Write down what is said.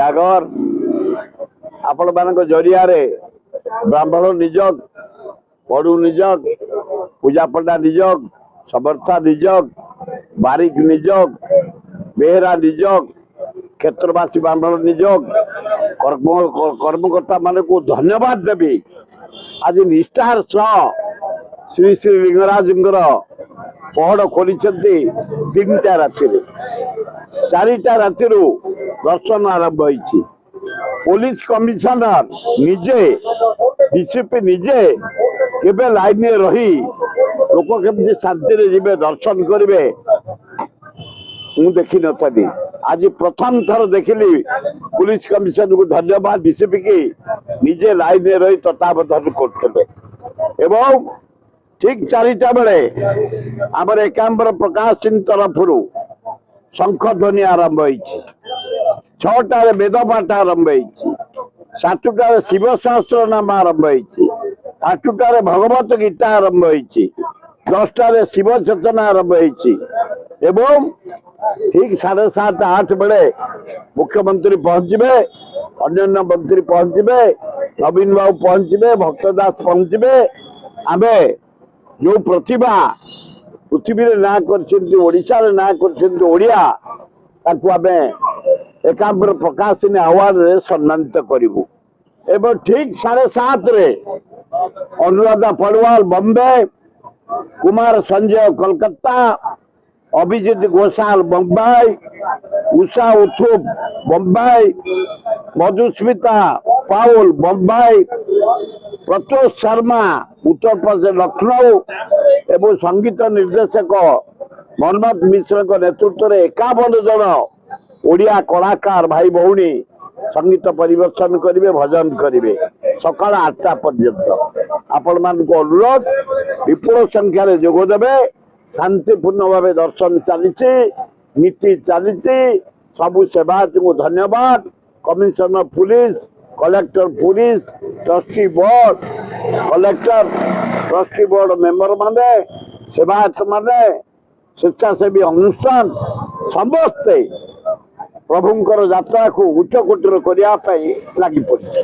ଜାଗର आपण मान जरिया ब्राह्मण निजोग बड़ू निजोग पूजा पंडा निजोग समर्था निजोग बारिक निजोग बेहरा निजोग क्षेत्रवासी ब्राह्मण निजोग कर्मकर्ता मान को धन्यवाद देवी आज निष्ठार सह श्री श्री लिंगराज पहड़ खोली 3टा राति 4टा राति दर्शन आरंभ हो पुलिस कमिशनर निजे डीसीपी निजे केबे लाइन रही लोक केमती शांति जीवे दर्शन करेंगे मु देखी नी आज प्रथम थर देखिली पुलिस कमिशनर को धन्यवाद डीसीपी की निजे लाइन रही तत्वावधान करते एवं ठीक 4टा बेले आमर एकांबर प्रकाश सिंह तरफ शंख ध्वनि आरंभ हो 6टार वेदपाठ आरंभ हो 7टार शिव सहस्र नाम आरंभ हो 8टार भगवत गीता आरंभ हो 10टार शिव चेतना आरंभ हो ठीक 7:30 8 बेले मुख्यमंत्री पहुंचे अन्य मंत्री पहुंचे नवीन बाबू पहुंचे भक्तदास पहुंचे आमे जो प्रतिभा पृथ्वी ना कर ना करिया एकांबर प्रकाश अवार्ड रे सम्मानित करूँ एवं ठीक 7:30 अनुराधा पड़वाल बॉम्बे कुमार संजय कोलकाता अभिजीत घोषाल बम्बई उषा उथुप बम्बई मधुस्मिता पाउल बम्बई प्रतोष शर्मा उत्तर प्रदेश लखनऊ एवं संगीत निर्देशक मनमथ मिश्र नेतृत्व में 51 जन ओडिया कलाकार भाई भौणी संगीत परिवेशन करेंगे भजन करेंगे सकाल 8टा पर्यंत आपण मान को अनुरोध विपुल संख्यार जोगदेवे शांतिपूर्ण भाव दर्शन चली नीति चली सबु सेवायत को धन्यवाद commissioner police collector police trustee board collector trustee board member माने सेवायत माने स्वेच्छासेवी अनुष्ठान समस्ते प्रभुंकर यात्रा को उच्च कोटर करने लगी पड़े।